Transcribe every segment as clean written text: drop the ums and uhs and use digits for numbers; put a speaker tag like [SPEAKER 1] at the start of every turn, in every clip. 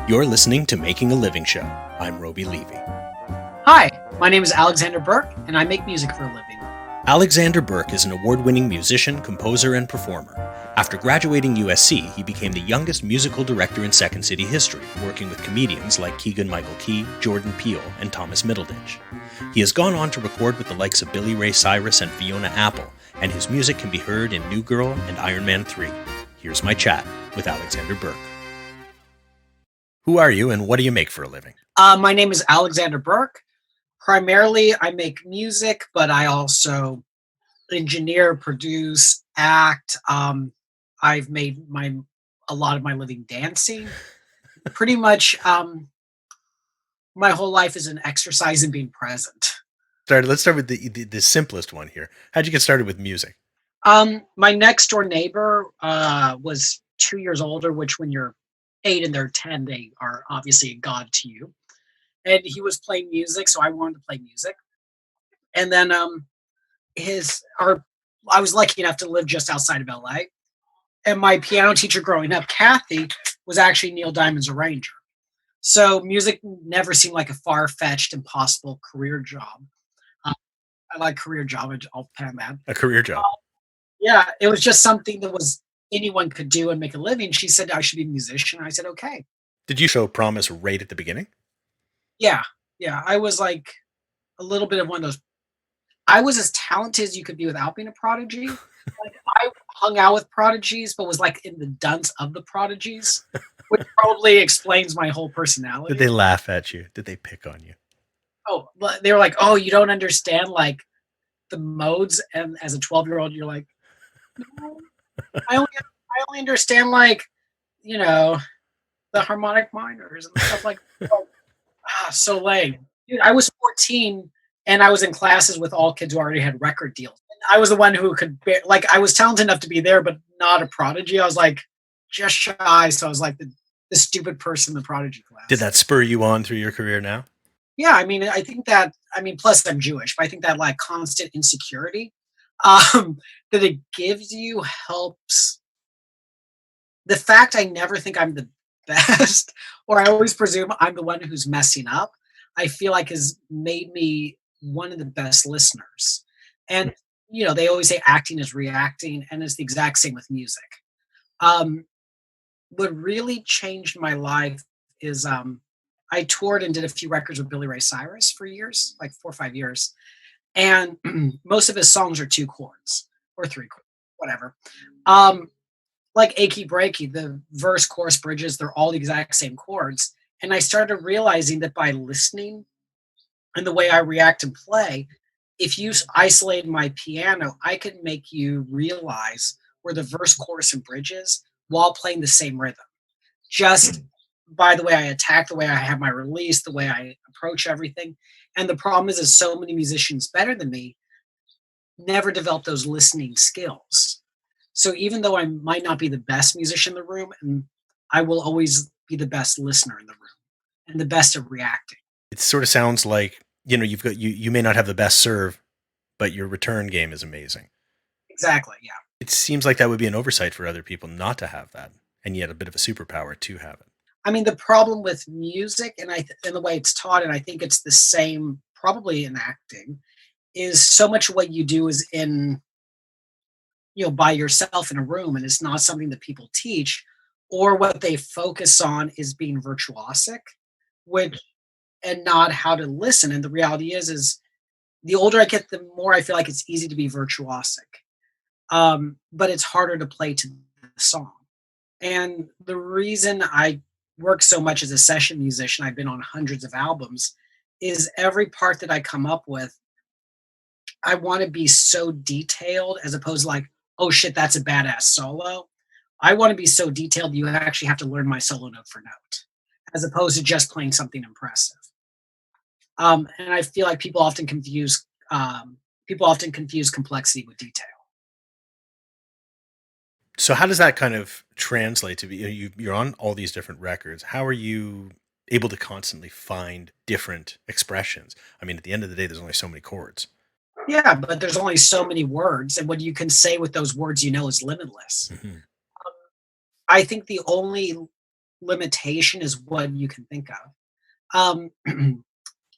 [SPEAKER 1] You're listening to Making a Living Show. I'm Roby Levy.
[SPEAKER 2] Hi, my name is Alexander Burke, and I make music for a living.
[SPEAKER 1] Alexander Burke is an award-winning musician, composer, and performer. After graduating USC, he became the youngest musical director in Second City history, working with comedians like Keegan-Michael Key, Jordan Peele, and Thomas Middleditch. He has gone on to record with the likes of Billy Ray Cyrus and Fiona Apple, and his music can be heard in New Girl and Iron Man 3. Here's my chat with Alexander Burke. Who are you and what do you make for a living?
[SPEAKER 2] My name is Alexander Burke. Primarily, I make music, but I also engineer, produce, act. I've made a lot of my living dancing. Pretty much, my whole life is an exercise in being present.
[SPEAKER 1] Let's start with the simplest one here. How'd you get started with music?
[SPEAKER 2] My next door neighbor was 2 years older, which when you're 8 and they're 10, they are obviously a god to you. And he was playing music, so I wanted to play music. And then I was lucky enough to live just outside of LA. And my piano teacher growing up, Kathy, was actually Neil Diamond's arranger. So music never seemed like a far-fetched, impossible career job. I like career job. I'll pen that.
[SPEAKER 1] A career job.
[SPEAKER 2] Yeah, it was just something that was anyone could do and make a living. She said I should be a musician. I said, okay.
[SPEAKER 1] Did you show promise right at the beginning?
[SPEAKER 2] Yeah. I was like a little bit of one of those. I was as talented as you could be without being a prodigy. Like I hung out with prodigies, but was like in the dunce of the prodigies, which probably explains my whole personality.
[SPEAKER 1] Did they laugh at you? Did they pick on you?
[SPEAKER 2] Oh, but they were like, "Oh, you don't understand like the modes." And as a 12-year-old, you're like, "No, I only understand like, the harmonic minors and stuff like." So lame, dude. I was 14 and I was in classes with all kids who already had record deals. And I was the one who could I was talented enough to be there, but not a prodigy. I was like just shy, so I was like the stupid person in the prodigy class.
[SPEAKER 1] Did that spur you on through your career now?
[SPEAKER 2] Yeah, I think that. Plus I'm Jewish, but I think that like constant insecurity that it gives you helps. The fact I never think I'm the best, or I always presume I'm the one who's messing up, I feel like has made me one of the best listeners. And they always say acting is reacting, and it's the exact same with music. What really changed my life is I toured and did a few records with Billy Ray Cyrus for years, like 4 or 5 years. And most of his songs are 2 chords or 3 chords, whatever. Like Achy Breaky, the verse, chorus, bridges, they're all the exact same chords. And I started realizing that by listening and the way I react and play, if you isolate my piano, I could make you realize where the verse, chorus, and bridges while playing the same rhythm. Just by the way I attack, the way I have my release, the way I approach everything. And the problem is so many musicians better than me never develop those listening skills. So even though I might not be the best musician in the room, and I will always be the best listener in the room and the best at reacting.
[SPEAKER 1] It sort of sounds like, you've got you may not have the best serve, but your return game is amazing.
[SPEAKER 2] Exactly, yeah.
[SPEAKER 1] It seems like that would be an oversight for other people not to have that, and yet a bit of a superpower to have it.
[SPEAKER 2] The problem with music and the way it's taught, and I think it's the same probably in acting, is so much of what you do is in by yourself in a room, and it's not something that people teach, or what they focus on is being virtuosic, and not how to listen. And the reality is the older I get, the more I feel like it's easy to be virtuosic, but it's harder to play to the song. And the reason I work so much as a session musician, I've been on hundreds of albums, is every part that I come up with, I want to be so detailed as opposed to like, oh shit, that's a badass solo. I want to be so detailed you actually have to learn my solo note for note, as opposed to just playing something impressive. And I feel like people often confuse complexity with detail.
[SPEAKER 1] So how does that kind of translate to be? You're on all these different records. How are you able to constantly find different expressions? At the end of the day, there's only so many chords.
[SPEAKER 2] Yeah, but there's only so many words, and what you can say with those words, is limitless.
[SPEAKER 1] Mm-hmm.
[SPEAKER 2] I think the only limitation is what you can think of.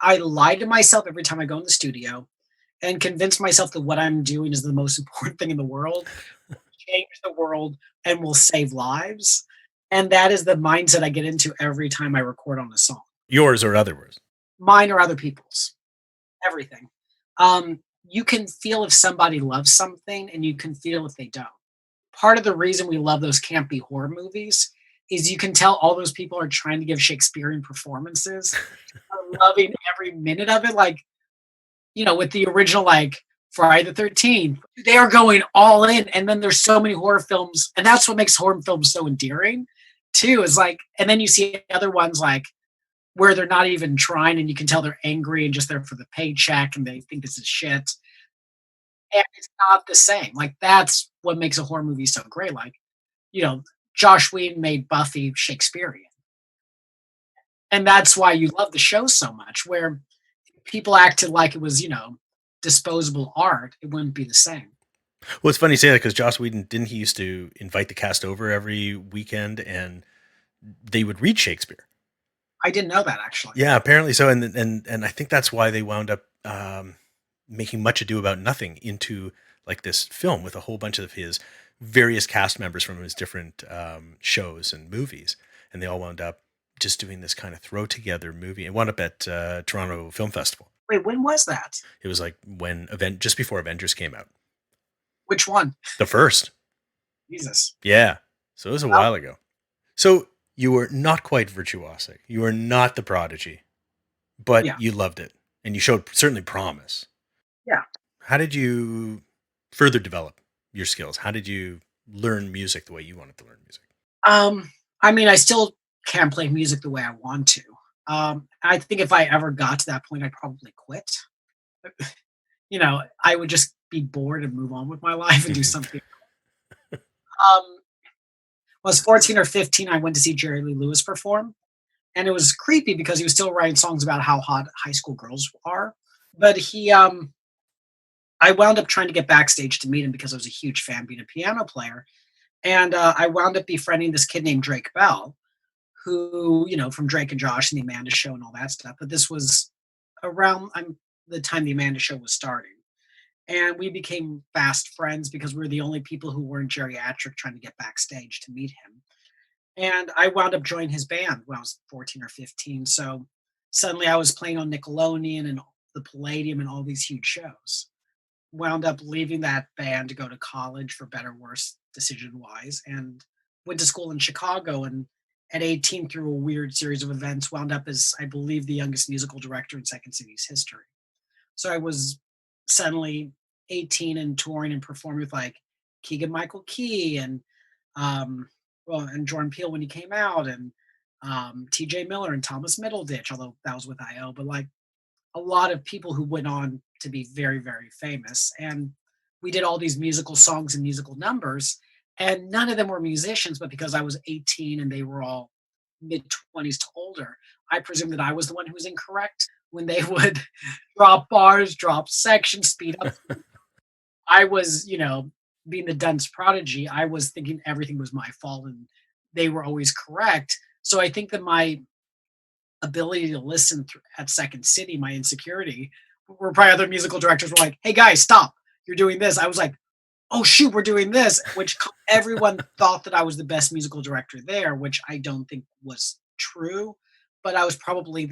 [SPEAKER 2] I lie to myself every time I go in the studio and convince myself that what I'm doing is the most important thing in the world, change the world, and will save lives. And that is the mindset I get into every time I record on a song.
[SPEAKER 1] Yours or others?
[SPEAKER 2] Mine or other people's, everything. You can feel if somebody loves something and you can feel if they don't. Part of the reason we love those campy horror movies is you can tell all those people are trying to give Shakespearean performances, are loving every minute of it. Like, with the original, like Friday the 13th, they are going all in. And then there's so many horror films, and that's what makes horror films so endearing, too. Is like, and then you see other ones like where they're not even trying, and you can tell they're angry and just there for the paycheck, and they think this is shit. And it's not the same. Like, that's what makes a horror movie so great. Like, you know, Josh Whedon made Buffy Shakespearean. And that's why you love the show so much, where people acted like it was, disposable art, it wouldn't be the same.
[SPEAKER 1] Well, it's funny you say that because Joss Whedon, didn't he used to invite the cast over every weekend and they would read Shakespeare?
[SPEAKER 2] I didn't know that actually.
[SPEAKER 1] Yeah, apparently so. And I think that's why they wound up making Much Ado About Nothing into like this film with a whole bunch of his various cast members from his different shows and movies. And they all wound up just doing this kind of throw together movie. It wound up at Toronto Film Festival.
[SPEAKER 2] Wait, when was that?
[SPEAKER 1] It was like just before Avengers came out.
[SPEAKER 2] Which one?
[SPEAKER 1] The first.
[SPEAKER 2] Jesus.
[SPEAKER 1] Yeah. So it was a
[SPEAKER 2] Well,
[SPEAKER 1] while ago. So you were not quite virtuosic. You were not the prodigy, but
[SPEAKER 2] yeah.
[SPEAKER 1] you loved it and you showed certainly promise.
[SPEAKER 2] Yeah.
[SPEAKER 1] How did you further develop your skills? How did you learn music the way you wanted to learn music?
[SPEAKER 2] I mean, I still can't play music the way I want to. I think if I ever got to that point, I'd probably quit. I would just be bored and move on with my life and do something. Um, when I was 14 or 15, I went to see Jerry Lee Lewis perform. And it was creepy because he was still writing songs about how hot high school girls are. But I wound up trying to get backstage to meet him because I was a huge fan being a piano player. And I wound up befriending this kid named Drake Bell, who, from Drake and Josh and the Amanda Show and all that stuff. But this was around the time the Amanda Show was starting. And we became fast friends because we were the only people who weren't geriatric trying to get backstage to meet him. And I wound up joining his band when I was 14 or 15. So suddenly I was playing on Nickelodeon and the Palladium and all these huge shows. Wound up leaving that band to go to college for better, worse, decision wise, and went to school in Chicago. And at 18, through a weird series of events, wound up as, I believe, the youngest musical director in Second City's history. So I was suddenly 18 and touring and performing with like Keegan Michael Key and and Jordan Peele when he came out, and T.J. Miller and Thomas Middleditch, although that was with I.O. But like a lot of people who went on to be very, very famous, and we did all these musical songs and musical numbers, and none of them were musicians. But because I was 18 and they were all mid 20s to older, I presume that I was the one who was incorrect when they would drop bars, drop sections, speed up. I was, being the dunce prodigy, I was thinking everything was my fault and they were always correct. So I think that my ability to listen at Second City, my insecurity, where probably other musical directors were like, "Hey guys, stop! You're doing this." I was like, "Oh shoot, we're doing this," which everyone thought that I was the best musical director there, which I don't think was true. But I was probably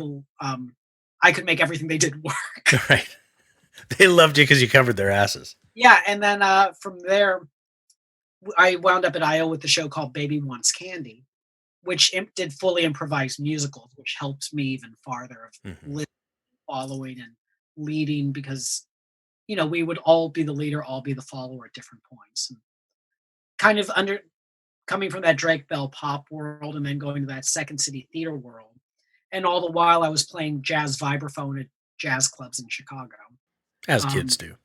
[SPEAKER 2] I could make everything they did work.
[SPEAKER 1] Right. They loved you because you covered their asses.
[SPEAKER 2] Yeah, and then from there, I wound up at I.O. with the show called Baby Wants Candy, which did fully improvised musicals, which helped me even farther of
[SPEAKER 1] Mm-hmm.
[SPEAKER 2] following and leading because, we would all be the leader, all be the follower at different points. And kind of coming from that Drake Bell pop world and then going to that Second City theater world. And all the while I was playing jazz vibraphone at jazz clubs in Chicago.
[SPEAKER 1] As
[SPEAKER 2] Um,
[SPEAKER 1] kids do.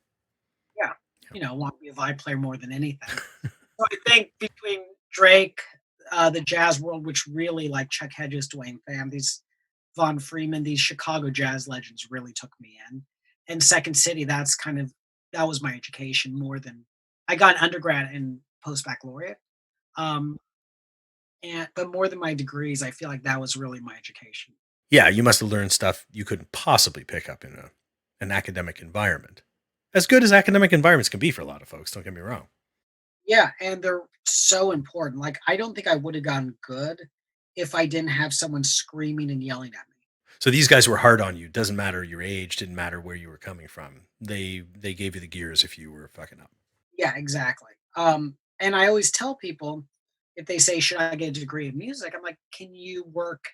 [SPEAKER 2] yeah, want to be a vibe player more than anything. So I think between Drake, the jazz world, which really like Chuck Hedges, Dwayne Pham, these Von Freeman, these Chicago jazz legends really took me in. And Second City, that was my education more than I got an undergrad and post baccalaureate. Um, and but more than my degrees, I feel like that was really my education.
[SPEAKER 1] Yeah, you must have learned stuff you couldn't possibly pick up in an academic environment. As good as academic environments can be for a lot of folks, don't get me wrong.
[SPEAKER 2] Yeah, and they're so important. Like, I don't think I would have gotten good if I didn't have someone screaming and yelling at me.
[SPEAKER 1] So these guys were hard on you. Doesn't matter your age, didn't matter where you were coming from. They gave you the gears if you were fucking up.
[SPEAKER 2] Yeah, exactly. And I always tell people if they say, "Should I get a degree in music?" I'm like, "Can you work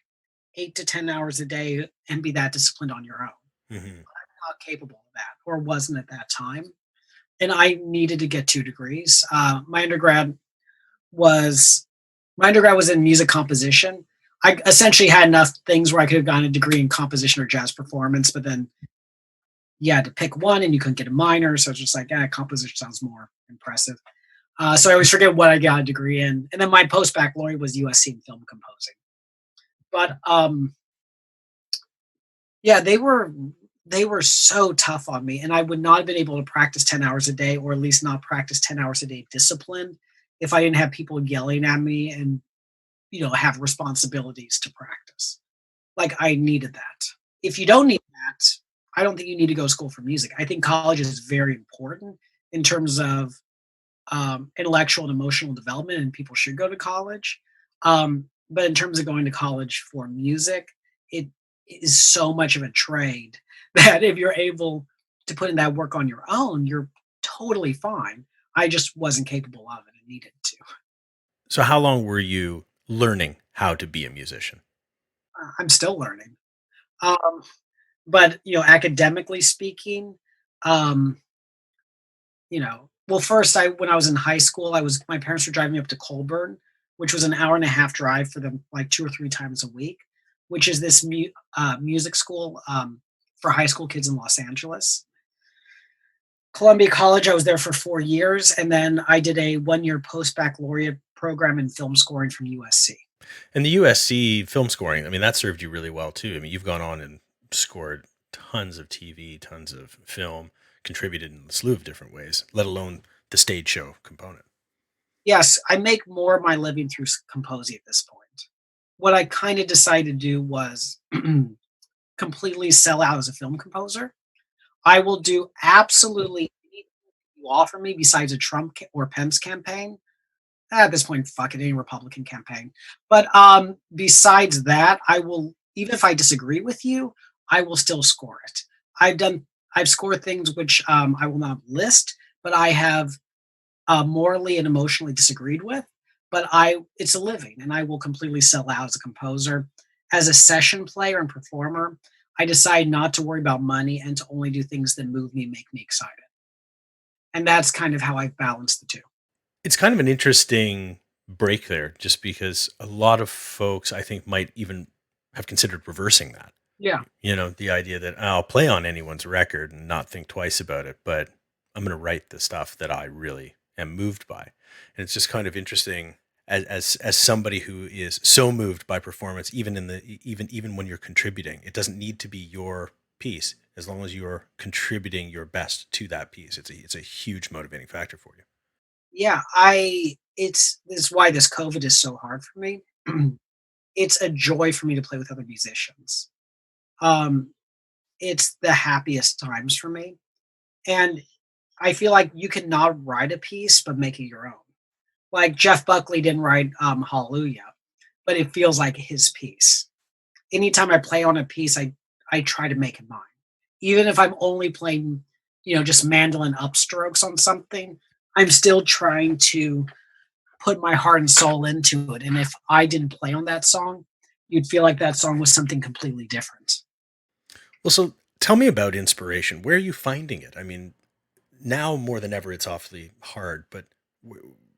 [SPEAKER 2] 8 to 10 hours a day and be that disciplined on your own?"
[SPEAKER 1] Hmm.
[SPEAKER 2] Not capable of that or wasn't at that time. And I needed to get 2 degrees. Was my undergrad was in music composition. I essentially had enough things where I could have gotten a degree in composition or jazz performance, but then you had to pick one and you couldn't get a minor. So it's just like, composition sounds more impressive. So I always forget what I got a degree in. And then my post baccalaureate was USC in film composing. But yeah, they were so tough on me, and I would not have been able to practice 10 hours a day, or at least not practice 10 hours a day disciplined, if I didn't have people yelling at me and have responsibilities to practice. Like, I needed that. If you don't need that, I don't think you need to go to school for music. I think college is very important in terms of intellectual and emotional development, and people should go to college. But in terms of going to college for music, it is so much of a trade that if you're able to put in that work on your own, you're totally fine. I just wasn't capable of it and needed to.
[SPEAKER 1] So how long were you learning how to be a musician?
[SPEAKER 2] I'm still learning. Um, but academically speaking, um, well, first, I when I was in high school, I was my parents were driving me up to Colburn, which was an hour and a half drive for them, like 2 or 3 times a week, which is this music school, for high school kids in Los Angeles. Columbia College, I was there for 4 years, and then I did a one-year post-baccalaureate program in film scoring from USC.
[SPEAKER 1] And the USC film scoring, I mean, that served you really well too. I mean, you've gone on and scored tons of TV, tons of film, contributed in a slew of different ways, let alone the stage show component.
[SPEAKER 2] Yes, I make more of my living through composing at this point. What I kinda decided to do was completely sell out as a film composer. I will do absolutely anything you offer me besides a Trump or Pence campaign. At this point, fuck it, any Republican campaign. But besides that, I will, even if I disagree with you, I will still score it. I've scored things which I will not list, but I have morally and emotionally disagreed with. But it's a living, and I will completely sell out as a composer. As a session player and performer, I decide not to worry about money and to only do things that move me, make me excited. And that's kind of how I've balanced the two.
[SPEAKER 1] It's kind of an interesting break there, just because a lot of folks, I think, might even have considered reversing that.
[SPEAKER 2] Yeah.
[SPEAKER 1] The idea that I'll play on anyone's record and not think twice about it, but I'm going to write the stuff that I really am moved by. And it's just kind of interesting as somebody who is so moved by performance, even even when you're contributing, it doesn't need to be your piece as long as you're contributing your best to that piece. It's a huge motivating factor for you.
[SPEAKER 2] Yeah, it's this is why this COVID is so hard for me. It's a joy for me to play with other musicians. Um, it's the happiest times for me, and I feel like you cannot write a piece, but make it your own. Like Jeff Buckley didn't write Hallelujah, but it feels like his piece. Anytime I play on a piece, I try to make it mine. Even if I'm only playing, just mandolin upstrokes on something, I'm still trying to put my heart and soul into it. And if I didn't play on that song, you'd feel like that song was something completely different.
[SPEAKER 1] Well, so tell me about inspiration. Where are you finding it? I mean, now more than ever, it's awfully hard, but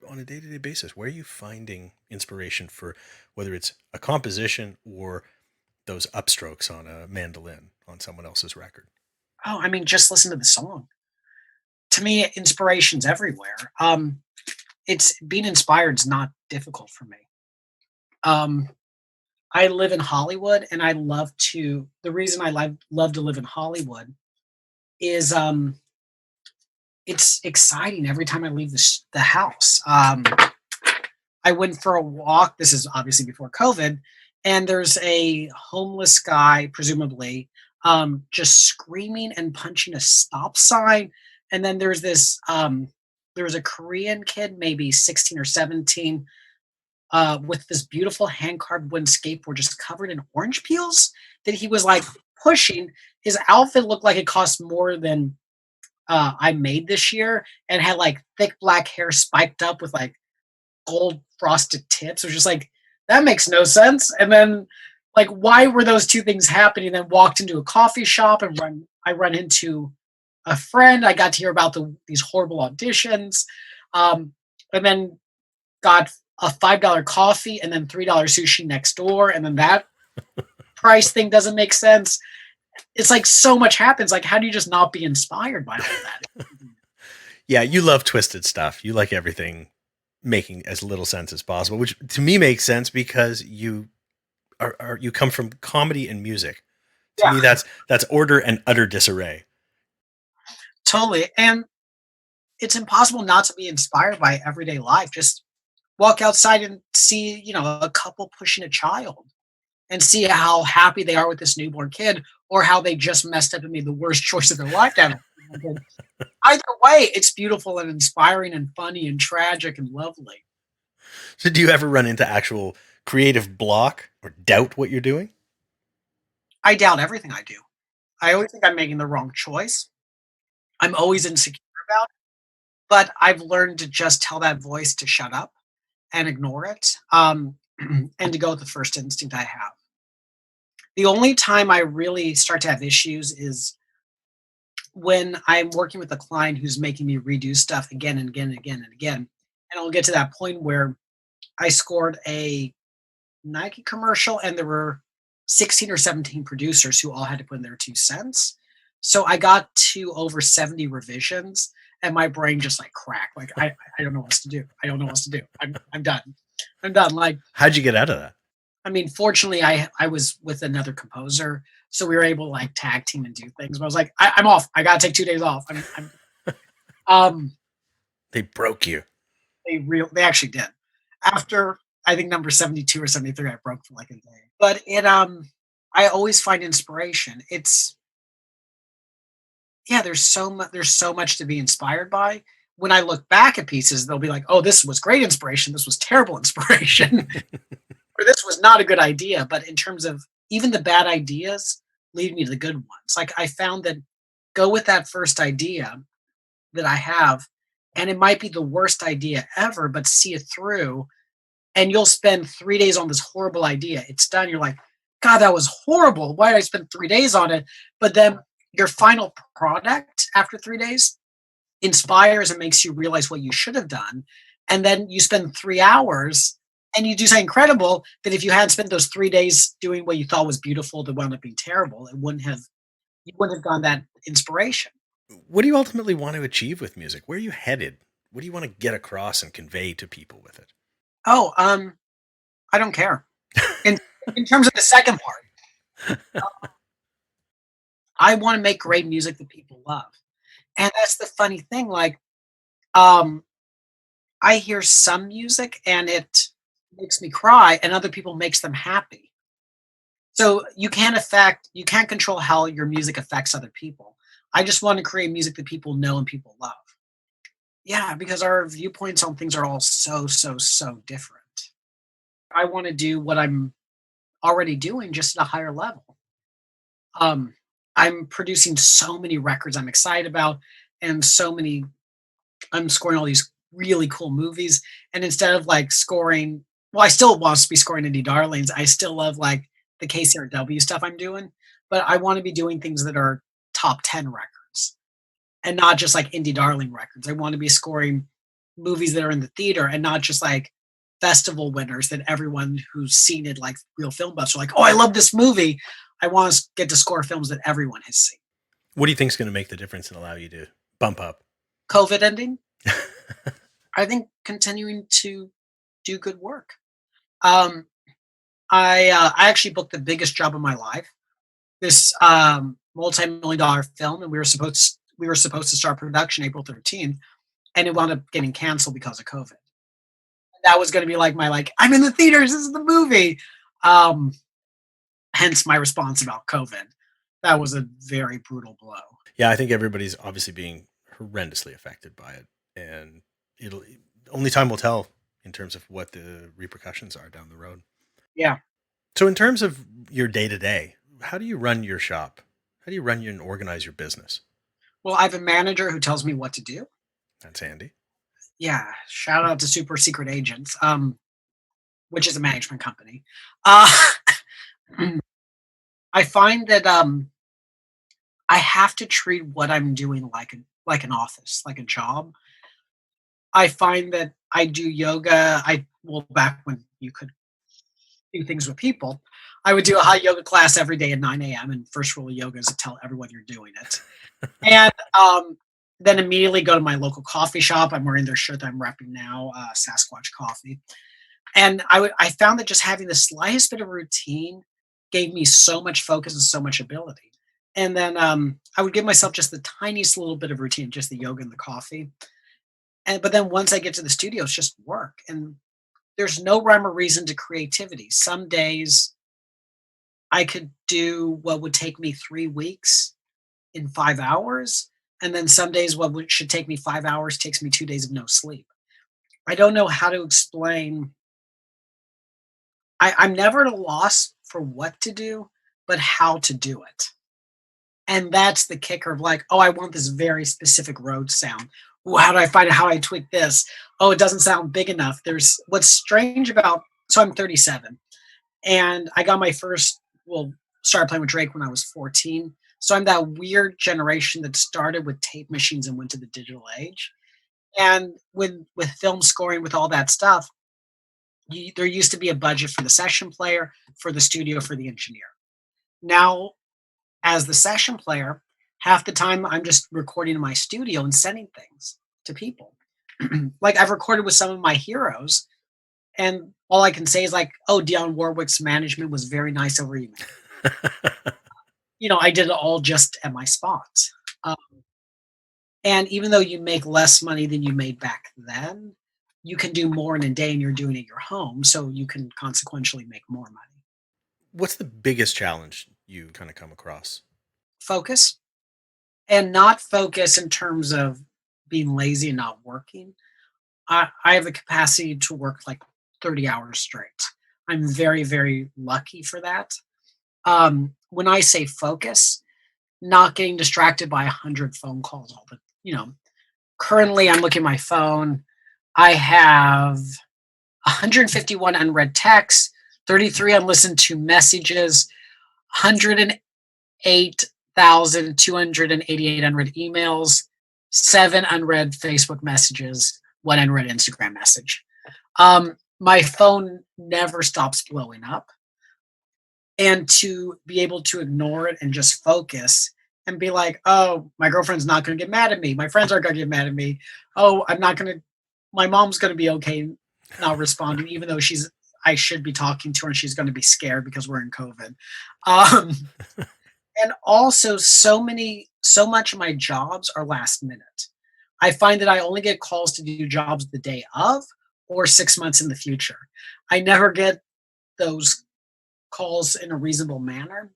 [SPEAKER 1] on a day to day basis, where are you finding inspiration for whether it's a composition or those upstrokes on a mandolin on someone else's record?
[SPEAKER 2] Oh, I mean, just listen to the song. To me, inspiration's everywhere. It's being inspired is not difficult for me. Um, I live in Hollywood, and I love to. The reason I love to live in Hollywood is it's exciting every time I leave the house. I went for a walk. This is obviously before COVID, and there's a homeless guy, presumably, just screaming and punching a stop sign. And then there was a Korean kid, maybe 16 or 17, with this beautiful hand carved wooden skateboard just covered in orange peels that he was like pushing. His outfit looked like it cost more than I made this year, and had like thick black hair spiked up with like gold frosted tips. It was just like, that makes no sense. And then, like, why were those two things happening? And then walked into a coffee shop and I run into a friend. I got to hear about these horrible auditions, and then got a $5 coffee and then $3 sushi next door. And then that price thing doesn't make sense. It's like so much happens. Like, how do you just not be inspired by all that?
[SPEAKER 1] Yeah, you love twisted stuff. You like everything making as little sense as possible, which to me makes sense because you come from comedy and music. To
[SPEAKER 2] Yeah,
[SPEAKER 1] me, that's order and utter disarray.
[SPEAKER 2] totally. And it's impossible not to be inspired by everyday life. Just walk outside and see, a couple pushing a child and see how happy they are with this newborn kid, or how they just messed up and made the worst choice of their life down. Either way, it's beautiful and inspiring and funny and tragic and lovely.
[SPEAKER 1] So do you ever run into actual creative block or doubt what you're doing?
[SPEAKER 2] I doubt everything I do. I always think I'm making the wrong choice. I'm always insecure about it, but I've learned to just tell that voice to shut up and ignore it, and to go with the first instinct I have. The only time I really start to have issues is when I'm working with a client who's making me redo stuff again and again and again and again. And I'll get to that point where I scored a Nike commercial and there were 16 or 17 producers who all had to put in their 2 cents. So I got to over 70 revisions and my brain just like cracked. Like, I don't know what to do. I don't know what to do. I'm done. I'm done. Like,
[SPEAKER 1] How'd you get out of that?
[SPEAKER 2] I mean, fortunately, I was with another composer, so we were able to like tag team and do things. But I was like, I'm off. I gotta take 2 days off. Um,
[SPEAKER 1] They broke you.
[SPEAKER 2] they actually did. After I think number 72 or 73, I broke for like a day. But I always find inspiration. It's yeah, there's so much to be inspired by. When I look back at pieces, they'll be like, oh, this was great inspiration. This was terrible inspiration. Or this was not a good idea. But in terms of even the bad ideas lead me to the good ones. Like I found that go with that first idea that I have, and it might be the worst idea ever, but see it through, and you'll spend 3 days on this horrible idea. It's done. You're like, God, that was horrible. Why did I spend 3 days on it? But then your final product after 3 days inspires and makes you realize what you should have done. And then you spend 3 hours and you do something incredible that if you hadn't spent those 3 days doing what you thought was beautiful that wound up being terrible, you wouldn't have gotten that inspiration.
[SPEAKER 1] What do you ultimately want to achieve with music? Where are you headed? What do you want to get across and convey to people with it?
[SPEAKER 2] Oh, I don't care. In in terms of the second part, I want to make great music that people love. And that's the funny thing. Like, um, I hear some music and it makes me cry, and other people makes them happy. So you can't control how your music affects other people. I just want to create music that people know and people love. Yeah, because our viewpoints on things are all so, so, so different. I want to do what I'm already doing just at a higher level. Um, I'm producing so many records I'm excited about, and I'm scoring all these really cool movies. And instead of like scoring, well, I still want to be scoring indie darlings. I still love like the KCRW stuff I'm doing, but I want to be doing things that are top 10 records and not just like indie darling records. I want to be scoring movies that are in the theater and not just like festival winners that everyone who's seen it, like real film buffs, are like, oh, I love this movie. I want to get to score films that everyone has seen.
[SPEAKER 1] What do you think is going to make the difference and allow you to bump up?
[SPEAKER 2] COVID ending, I think continuing to do good work. Um, I actually booked the biggest job of my life. This multi-million dollar film, and we were supposed to start production April 13th, and it wound up getting canceled because of COVID. That was going to be like my like I'm in the theaters. This is the movie. Um, Hence my response about COVID. That was a very brutal blow.
[SPEAKER 1] Yeah, I think everybody's obviously being horrendously affected by it, and it'll only time will tell in terms of what the repercussions are down the road.
[SPEAKER 2] Yeah.
[SPEAKER 1] So, in terms of your day to day, how do you run your shop? How do you run and organize your business?
[SPEAKER 2] Well, I have a manager who tells me what to do.
[SPEAKER 1] That's handy.
[SPEAKER 2] Yeah. Shout out to Super Secret Agents, which is a management company. Uh, I find that I have to treat what I'm doing like an office, like a job. I find that I do yoga. Back when you could do things with people, I would do a hot yoga class every day at 9 a.m. And first rule of yoga is to tell everyone you're doing it. And then immediately go to my local coffee shop. I'm wearing their shirt that I'm repping now, Sasquatch Coffee. And I found that just having the slightest bit of routine gave me so much focus and so much ability. And then I would give myself just the tiniest little bit of routine, just the yoga and the coffee. But then once I get to the studio, it's just work. And there's no rhyme or reason to creativity. Some days I could do what would take me 3 weeks in 5 hours. And then some days should take me 5 hours takes me 2 days of no sleep. I don't know how to explain. I'm never at a loss for what to do, but how to do it. And that's the kicker of like, oh, I want this very specific road sound. Ooh, how do I find it? How do I tweak this? Oh, it doesn't sound big enough. There's what's strange about, so I'm 37 and I got my first, started playing with Drake when I was 14. So I'm that weird generation that started with tape machines and went to the digital age. And with film scoring, with all that stuff, there used to be a budget for the session player, for the studio, for the engineer. Now, as the session player, half the time I'm just recording in my studio and sending things to people. Like I've recorded with some of my heroes, and all I can say is like, "Oh, Dionne Warwick's management was very nice over email." I did it all just at my spots. Um, and even though you make less money than you made back then, you can do more in a day, and you're doing it at your home, so you can consequentially make more money.
[SPEAKER 1] What's the biggest challenge you kind of come across?
[SPEAKER 2] Focus, and not focus in terms of being lazy and not working. I have a capacity to work like 30 hours straight. I'm very, very lucky for that. When I say focus, not getting distracted by 100 phone calls all the, currently I'm looking at my phone. I have 151 unread texts, 33 unlistened to messages, 108,288 unread emails, 7 unread Facebook messages, 1 unread Instagram message. My phone never stops blowing up. And to be able to ignore it and just focus and be like, oh, my girlfriend's not going to get mad at me. My friends aren't going to get mad at me. Oh, I'm not going to, my mom's going to be okay not responding, even though I should be talking to her and she's going to be scared because we're in COVID. Um, and also so much of my jobs are last minute. I find that I only get calls to do jobs the day of or 6 months in the future. I never get those calls in a reasonable manner.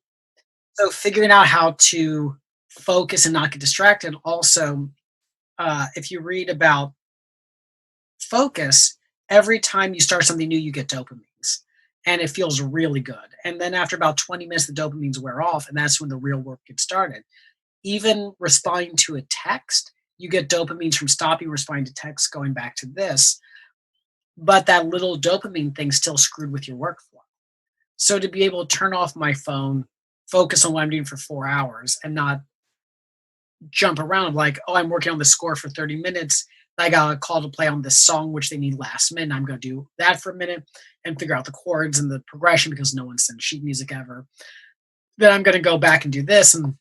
[SPEAKER 2] So figuring out how to focus and not get distracted. Also, if you read about focus, every time you start something new, you get dopamines, and it feels really good. And then after about 20 minutes, the dopamines wear off, and that's when the real work gets started. Even responding to a text, you get dopamines from stopping responding to text, going back to this. But that little dopamine thing still screwed with your workflow. So to be able to turn off my phone, focus on what I'm doing for 4 hours and not jump around like, oh, I'm working on the score for 30 minutes. I got a call to play on this song, which they need last minute. I'm going to do that for a minute and figure out the chords and the progression because no one sent sheet music ever. Then I'm going to go back and do this, and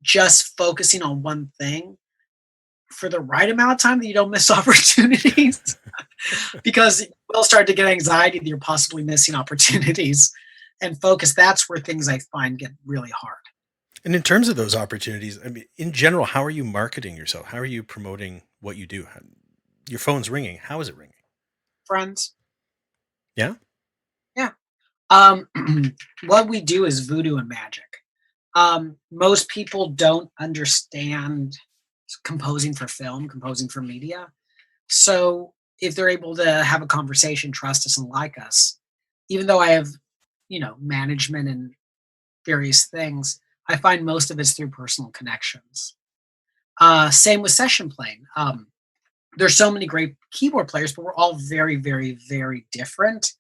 [SPEAKER 2] just focusing on one thing for the right amount of time that you don't miss opportunities because you will start to get anxiety that you're possibly missing opportunities. And focus, that's where things I find get really hard.
[SPEAKER 1] And in terms of those opportunities, I mean, in general, how are you marketing yourself? How are you promoting what you do? Your phone's ringing. How is it ringing?
[SPEAKER 2] friends.
[SPEAKER 1] Yeah.
[SPEAKER 2] Yeah. Um, what we do is voodoo and magic. Most people don't understand composing for film, composing for media. So if they're able to have a conversation, trust us, and like us, even though I have, management and various things, I find most of it's through personal connections. Same with session playing. There's so many great keyboard players, but we're all very, very, very different.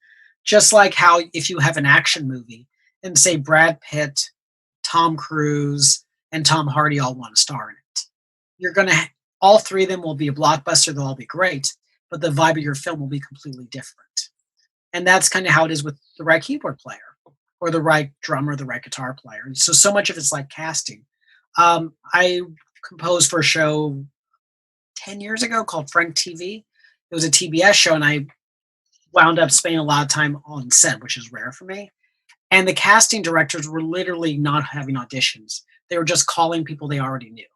[SPEAKER 2] Just like how if you have an action movie and say Brad Pitt, Tom Cruise, and Tom Hardy all want to star in it, you're gonna all three of them will be a blockbuster. They'll all be great, but the vibe of your film will be completely different. And that's kind of how it is with the right keyboard player or the right drummer, the right guitar player. And so much of it's like casting. I composed for a show 10 years ago called Frank TV. It was a TBS show, and I wound up spending a lot of time on set, which is rare for me. And the casting directors were literally not having auditions. They were just calling people they already knew.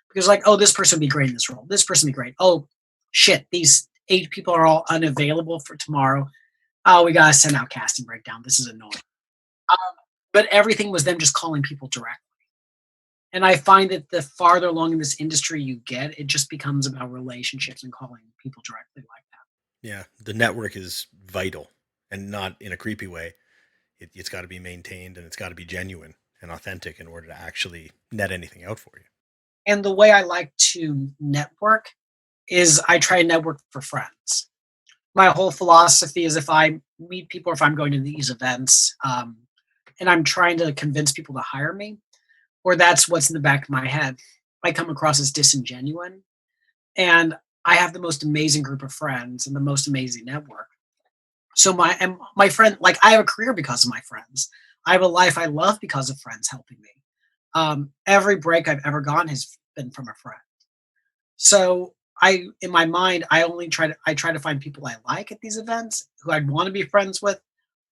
[SPEAKER 2] Because like, oh, this person would be great in this role. This person would be great. Oh, shit, these 8 people are all unavailable for tomorrow. Oh, we gotta send out casting breakdown. This is annoying. Um, but everything was them just calling people directly. And I find that the farther along in this industry you get, it just becomes about relationships and calling people directly like that.
[SPEAKER 1] Yeah. The network is vital, and not in a creepy way. It's got to be maintained, and it's got to be genuine and authentic in order to actually net anything out for you.
[SPEAKER 2] And the way I like to network is I try to network for friends. My whole philosophy is if I meet people, or if I'm going to these events, and I'm trying to convince people to hire me, or that's what's in the back of my head, I come across as disingenuous. And I have the most amazing group of friends and the most amazing network. So my friend, like I have a career because of my friends. I have a life I love because of friends helping me. Every break I've ever gotten has been from a friend. So in my mind, I try to find people I like at these events who I'd want to be friends with,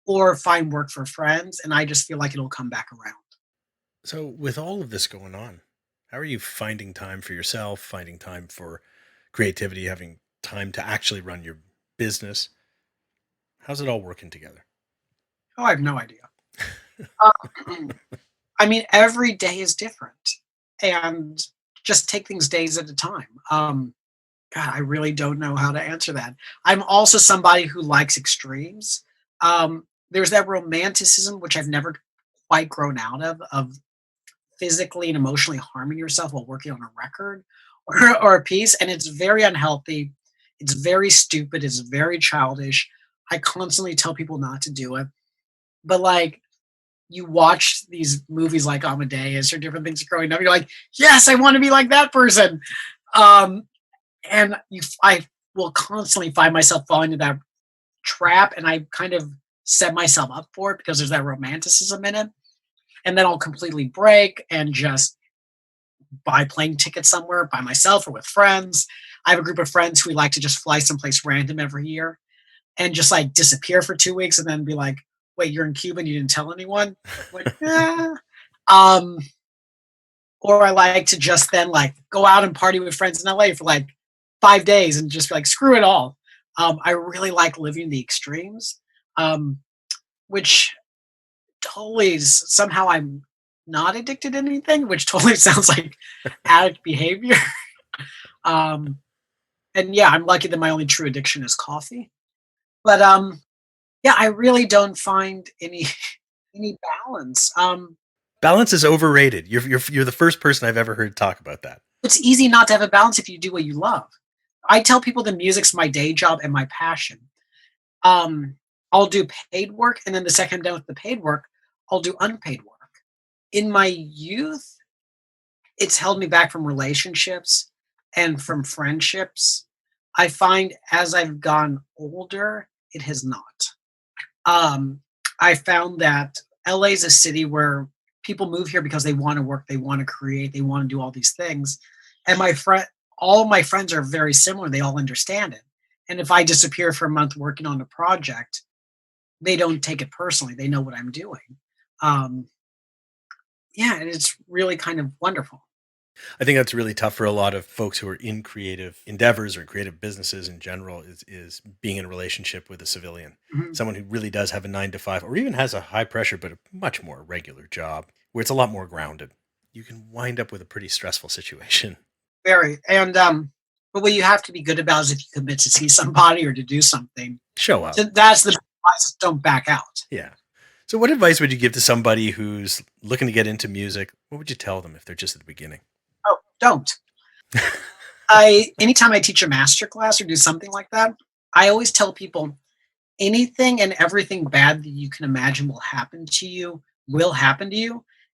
[SPEAKER 2] or find work for friends, and I just feel like it'll come back around.
[SPEAKER 1] So, with all of this going on, how are you finding time for yourself, finding time for creativity, having time to actually run your business? How's it all working together?
[SPEAKER 2] Oh, I have no idea. Um, I mean, every day is different, and just take things days at a time. God, I really don't know how to answer that. I'm also somebody who likes extremes. There's that romanticism which I've never quite grown out of physically and emotionally harming yourself while working on a record or a piece, and it's very unhealthy. It's very stupid. It's very childish. I constantly tell people not to do it, but like you watch these movies like Amadeus or different things growing up, you're like, yes, I want to be like that person. Um, and I will constantly find myself falling into that trap, and I kind of set myself up for it because there's that romanticism in it. And then I'll completely break and just buy plane tickets somewhere by myself or with friends. I have a group of friends who we like to just fly someplace random every year and just like disappear for 2 weeks and then be like, wait, you're in Cuba and you didn't tell anyone? Like, yeah. Um, or I like to just then like go out and party with friends in LA for like 5 days and just be like, screw it all. I really like living the extremes, um, which totally is somehow I'm not addicted to anything, which totally sounds like addict behavior. Um, and yeah, I'm lucky that my only true addiction is coffee. But yeah, I really don't find any any balance.
[SPEAKER 1] Balance is overrated. You're the first person I've ever heard talk about that.
[SPEAKER 2] It's easy not to have a balance if you do what you love. I tell people the music's my day job and my passion. Um, I'll do paid work, and then the second I'm done with the paid work, I'll do unpaid work. In my youth, it's held me back from relationships and from friendships. I find as I've gone older, it has not. Um, I found that LA is a city where people move here because they want to work, they want to create, they want to do all these things. And all my friends are very similar. They all understand it. And if I disappear for a month working on a project, they don't take it personally. They know what I'm doing. Um, yeah, and it's really kind of wonderful.
[SPEAKER 1] I think that's really tough for a lot of folks who are in creative endeavors or creative businesses in general is being in a relationship with a civilian,
[SPEAKER 2] Mhm.
[SPEAKER 1] someone who really does have a 9 to 5 or even has a high pressure, but a much more regular job where it's a lot more grounded. You can wind up with a pretty stressful situation.
[SPEAKER 2] Very. And but what you have to be good about is if you commit to see somebody or to do something.
[SPEAKER 1] Show up.
[SPEAKER 2] So that's the advice. Don't back out.
[SPEAKER 1] Yeah. So what advice would you give to somebody who's looking to get into music? What would you tell them if they're just at the beginning?
[SPEAKER 2] Oh, don't. I anytime I teach a master class or do something like that, I always tell people anything and everything bad that you can imagine will happen to you,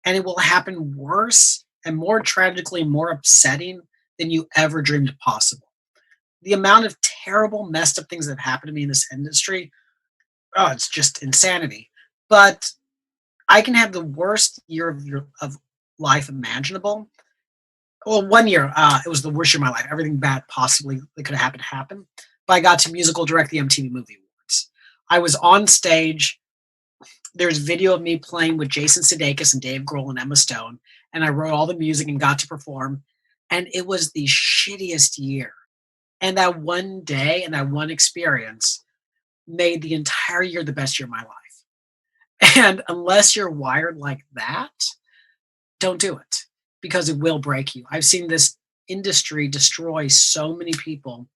[SPEAKER 2] and it will happen worse and more tragically more upsetting than you ever dreamed possible. The amount of terrible, messed up things that have happened to me in this industry, oh, it's just insanity. But I can have the worst year of life imaginable. Well, 1 year, it was the worst year of my life. Everything bad possibly that could have happened. But I got to musical direct the MTV Movie Awards. I was on stage. There's video of me playing with Jason Sudeikis and Dave Grohl and Emma Stone, and I wrote all the music and got to perform. And it was the shittiest year. And that one day and that one experience made the entire year the best year of my life. And unless you're wired like that, don't do it because it will break you. I've seen this industry destroy so many people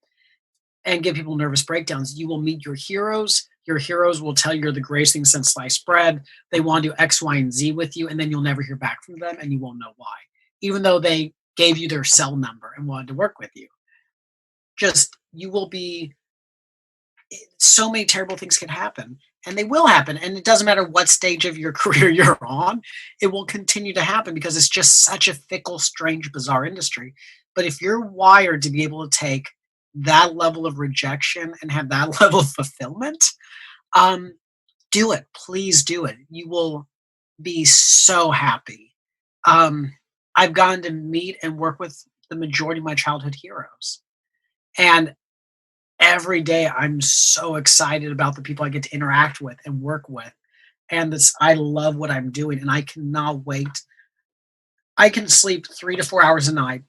[SPEAKER 2] and give people nervous breakdowns. You will meet your heroes. Your heroes will tell you you're the greatest thing since sliced bread. They want to do X, Y, and Z with you, and then you'll never hear back from them and you won't know why, even though they gave you their cell number and wanted to work with you. Just, you will be, so many terrible things can happen and they will happen. And it doesn't matter what stage of your career you're on, it will continue to happen because it's just such a fickle, strange, bizarre industry. But if you're wired to be able to take that level of rejection and have that level of fulfillment, um, do it. Please do it. You will be so happy. Um, I've gotten to meet and work with the majority of my childhood heroes. And every day I'm so excited about the people I get to interact with and work with. And this, I love what I'm doing and I cannot wait. I can sleep 3 to 4 hours a night.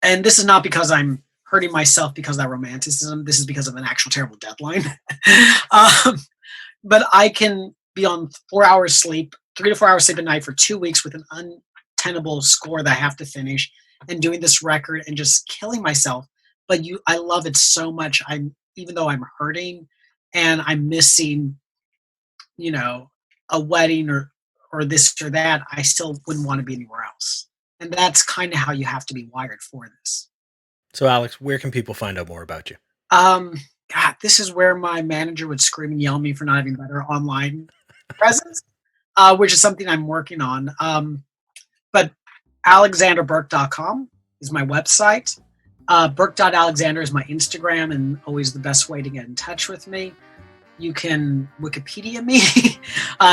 [SPEAKER 2] And this is not because I'm hurting myself because of that romanticism. This is because of an actual terrible deadline. um, but I can be on 4 hours sleep, 3 to 4 hours sleep a night for 2 weeks with an untenable score that I have to finish and doing this record and just killing myself. But I love it so much. Even though I'm hurting and I'm missing, a wedding or this or that, I still wouldn't want to be anywhere else. And that's kind of how you have to be wired for this.
[SPEAKER 1] So, Alex, where can people find out more about you?
[SPEAKER 2] Um, God, this is where my manager would scream and yell at me for not having better online presence, which is something I'm working on. But alexanderburke.com is my website. Burke.alexander is my Instagram and always the best way to get in touch with me. You can Wikipedia me.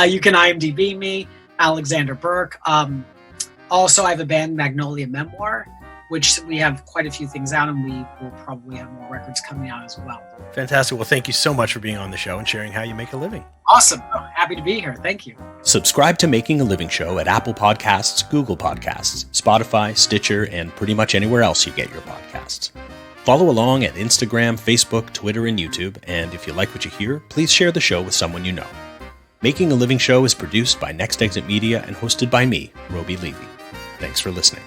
[SPEAKER 2] You can IMDb me, Alexander Burke. Also, I have a band, Magnolia Memoir, which we have quite a few things out, and we will probably have more records coming out as well.
[SPEAKER 1] Fantastic. Well, thank you so much for being on the show and sharing how you make a living.
[SPEAKER 2] Awesome. Oh, happy to be here. Thank you.
[SPEAKER 1] Subscribe to Making a Living Show at Apple Podcasts, Google Podcasts, Spotify, Stitcher, and pretty much anywhere else you get your podcasts. Follow along at Instagram, Facebook, Twitter, and YouTube, and if you like what you hear, please share the show with someone you know. Making a Living Show is produced by Next Exit Media and hosted by me, Roby Levy. Thanks for listening.